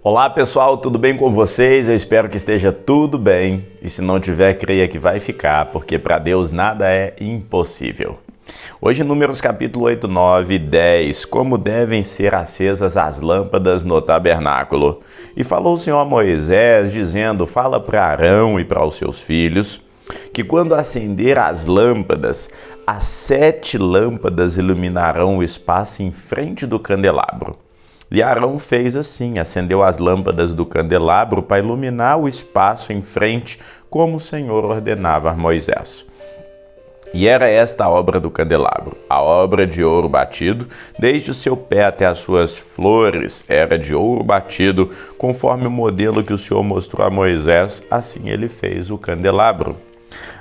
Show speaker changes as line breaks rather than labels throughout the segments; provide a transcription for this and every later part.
Olá pessoal, tudo bem com vocês? Eu espero que esteja tudo bem e se não tiver, creia que vai ficar, porque para Deus nada é impossível. Hoje Números capítulo 8, 9 e 10, como devem ser acesas as lâmpadas no tabernáculo. E falou o Senhor a Moisés, dizendo, fala para Arão e para os seus filhos, que quando acender as lâmpadas, as 7 lâmpadas iluminarão o espaço em frente do candelabro. E Arão fez assim, acendeu as lâmpadas do candelabro para iluminar o espaço em frente, como o Senhor ordenava a Moisés. E era esta a obra do candelabro, a obra de ouro batido, desde o seu pé até as suas flores, era de ouro batido, conforme o modelo que o Senhor mostrou a Moisés, assim ele fez o candelabro.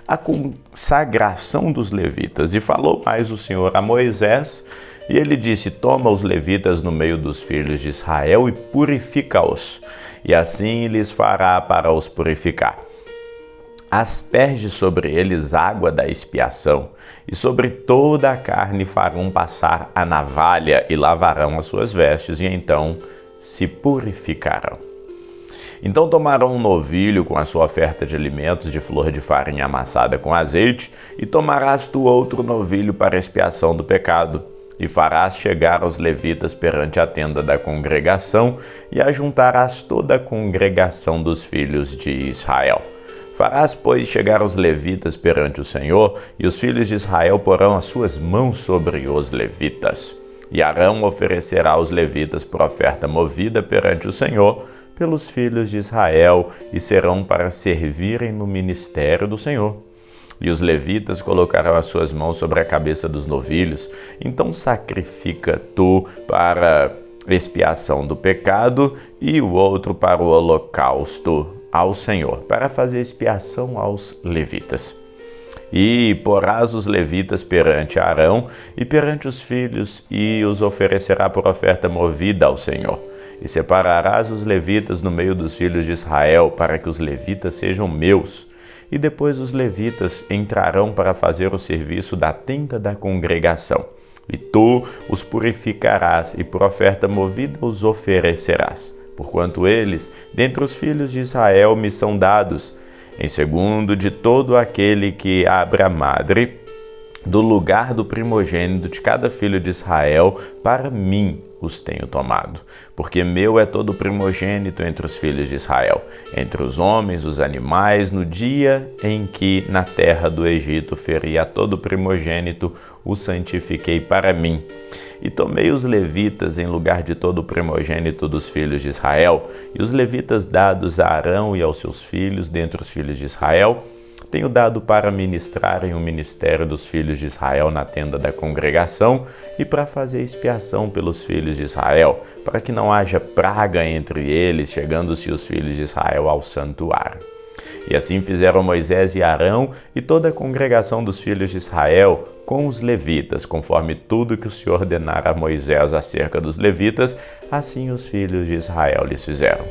A consagração dos levitas, e falou mais o Senhor a Moisés, e ele disse, toma os levitas no meio dos filhos de Israel e purifica-os, e assim lhes fará para os purificar. Asperge sobre eles água da expiação, e sobre toda a carne farão passar a navalha, e lavarão as suas vestes, e então se purificarão. Então tomarão um novilho com a sua oferta de alimentos de flor de farinha amassada com azeite, e tomarás tu outro novilho para a expiação do pecado, e farás chegar os levitas perante a tenda da congregação, e ajuntarás toda a congregação dos filhos de Israel. Farás, pois, chegar os levitas perante o Senhor, e os filhos de Israel porão as suas mãos sobre os levitas. E Arão oferecerá os levitas por oferta movida perante o Senhor, pelos filhos de Israel, e serão para servirem no ministério do Senhor. E os levitas colocarão as suas mãos sobre a cabeça dos novilhos, então sacrifica tu para expiação do pecado e o outro para o holocausto ao Senhor, para fazer expiação aos levitas. E porás os levitas perante Arão e perante os filhos, e os oferecerá por oferta movida ao Senhor. E separarás os levitas no meio dos filhos de Israel, para que os levitas sejam meus. E depois os levitas entrarão para fazer o serviço da tenda da congregação. E tu os purificarás, e por oferta movida os oferecerás, porquanto eles, dentre os filhos de Israel, me são dados, em segundo de todo aquele que abre a madre, do lugar do primogênito de cada filho de Israel, para mim os tenho tomado, porque meu é todo primogênito entre os filhos de Israel, entre os homens, os animais, no dia em que na terra do Egito feri a todo primogênito, o santifiquei para mim. E tomei os levitas em lugar de todo primogênito dos filhos de Israel, e os levitas dados a Arão e aos seus filhos, dentre os filhos de Israel, tenho dado para ministrarem o ministério dos filhos de Israel na tenda da congregação e para fazer expiação pelos filhos de Israel, para que não haja praga entre eles, chegando-se os filhos de Israel ao santuário. E assim fizeram Moisés e Arão e toda a congregação dos filhos de Israel com os levitas, conforme tudo que o Senhor ordenara a Moisés acerca dos levitas, assim os filhos de Israel lhes fizeram.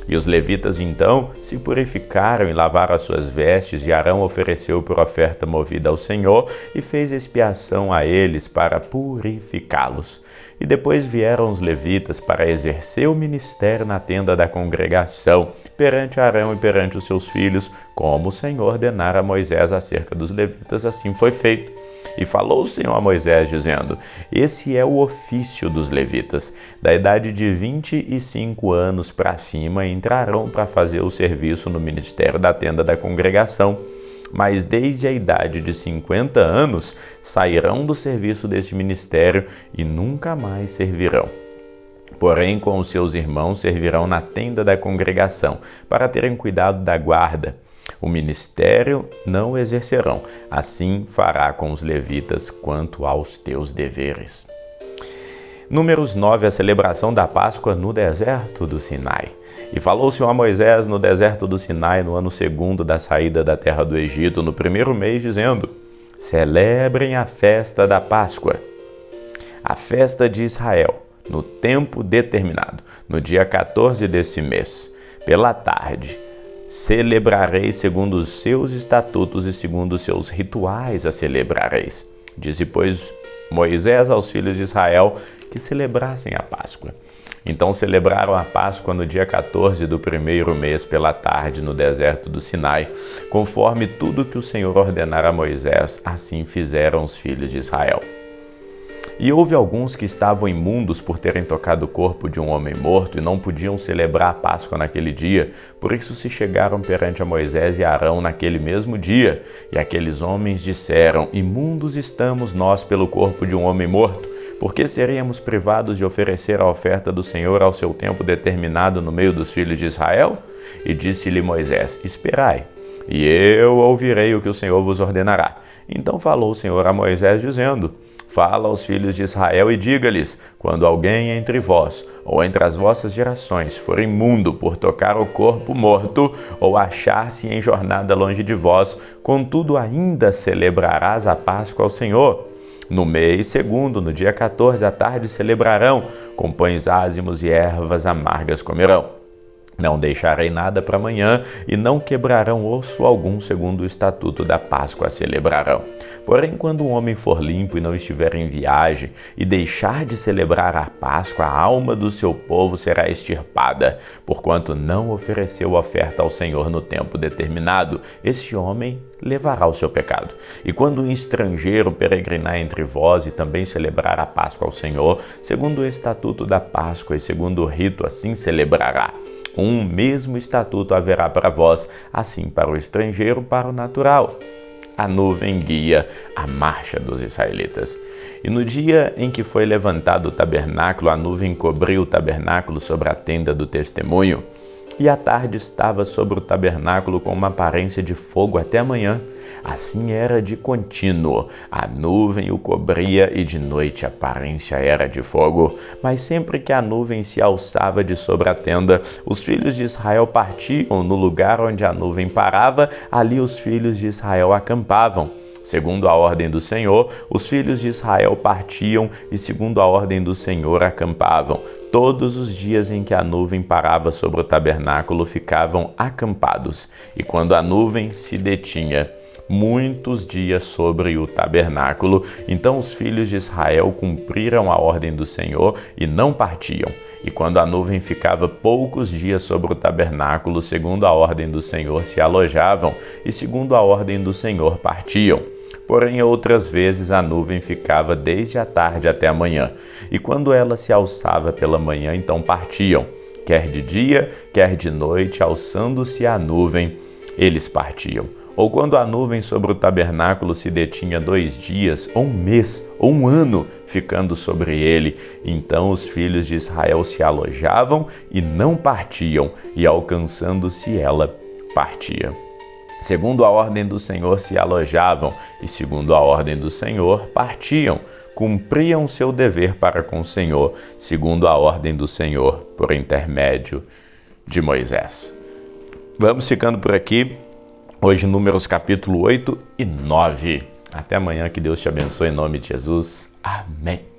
E os levitas então se purificaram e lavaram as suas vestes, e Arão ofereceu por oferta movida ao Senhor e fez expiação a eles para purificá-los. E depois vieram os levitas para exercer o ministério na tenda da congregação, perante Arão e perante os seus filhos, como o Senhor ordenara a Moisés acerca dos levitas, assim foi feito. E falou o Senhor a Moisés, dizendo, esse é o ofício dos levitas, da idade de 25 anos para cima, entrarão para fazer o serviço no ministério da tenda da congregação, mas desde a idade de 50 anos sairão do serviço deste ministério e nunca mais servirão. Porém, com os seus irmãos servirão na tenda da congregação, para terem cuidado da guarda. O ministério não exercerão, assim fará com os levitas quanto aos teus deveres. Números 9, a celebração da Páscoa no deserto do Sinai. E falou o Senhor a Moisés no deserto do Sinai, no ano 2º da saída da terra do Egito, no 1º mês, dizendo, celebrem a festa da Páscoa, a festa de Israel, no tempo determinado, no dia 14 desse mês, pela tarde. Celebrareis segundo os seus estatutos e segundo os seus rituais a celebrareis. Disse, pois, Moisés aos filhos de Israel que celebrassem a Páscoa. Então celebraram a Páscoa no dia 14 do primeiro mês pela tarde no deserto do Sinai, conforme tudo que o Senhor ordenara a Moisés, assim fizeram os filhos de Israel. E houve alguns que estavam imundos por terem tocado o corpo de um homem morto e não podiam celebrar a Páscoa naquele dia. Por isso se chegaram perante a Moisés e Arão naquele mesmo dia. E aqueles homens disseram: imundos estamos nós pelo corpo de um homem morto. Por que seríamos privados de oferecer a oferta do Senhor ao seu tempo determinado no meio dos filhos de Israel? E disse-lhe Moisés: esperai, e eu ouvirei o que o Senhor vos ordenará. Então falou o Senhor a Moisés, dizendo: fala aos filhos de Israel e diga-lhes: quando alguém entre vós, ou entre as vossas gerações, for imundo por tocar o corpo morto, ou achar-se em jornada longe de vós, contudo ainda celebrarás a Páscoa ao Senhor. No mês segundo, no dia 14 à tarde, celebrarão, com pães ázimos e ervas amargas comerão. Não deixarei nada para amanhã, e não quebrarão osso algum, segundo o estatuto da Páscoa celebrarão. Porém, quando um homem for limpo e não estiver em viagem, e deixar de celebrar a Páscoa, a alma do seu povo será extirpada, porquanto não ofereceu oferta ao Senhor no tempo determinado. Esse homem levará o seu pecado. E quando um estrangeiro peregrinar entre vós e também celebrar a Páscoa ao Senhor, segundo o estatuto da Páscoa e segundo o rito, assim celebrará. Um mesmo estatuto haverá para vós, assim para o estrangeiro, para o natural. A nuvem guia a marcha dos israelitas. E no dia em que foi levantado o tabernáculo, a nuvem cobriu o tabernáculo sobre a tenda do testemunho. E a tarde estava sobre o tabernáculo com uma aparência de fogo até a manhã. Assim era de contínuo. A nuvem o cobria e de noite a aparência era de fogo. Mas sempre que a nuvem se alçava de sobre a tenda, os filhos de Israel partiam no lugar onde a nuvem parava, ali os filhos de Israel acampavam. Segundo a ordem do Senhor, os filhos de Israel partiam e, segundo a ordem do Senhor, acampavam. Todos os dias em que a nuvem parava sobre o tabernáculo, ficavam acampados. E quando a nuvem se detinha muitos dias sobre o tabernáculo, então os filhos de Israel cumpriram a ordem do Senhor e não partiam. E quando a nuvem ficava poucos dias sobre o tabernáculo, segundo a ordem do Senhor, se alojavam e, segundo a ordem do Senhor, partiam. Porém, outras vezes a nuvem ficava desde a tarde até a manhã, e quando ela se alçava pela manhã, então partiam, quer de dia, quer de noite, alçando-se a nuvem, eles partiam. Ou quando a nuvem sobre o tabernáculo se detinha 2 dias, ou um mês, ou um ano, ficando sobre ele, então os filhos de Israel se alojavam e não partiam, e alcançando-se ela, partia. Segundo a ordem do Senhor se alojavam, e segundo a ordem do Senhor partiam, cumpriam seu dever para com o Senhor, segundo a ordem do Senhor, por intermédio de Moisés. Vamos ficando por aqui, hoje Números capítulo 8 e 9. Até amanhã, que Deus te abençoe em nome de Jesus. Amém.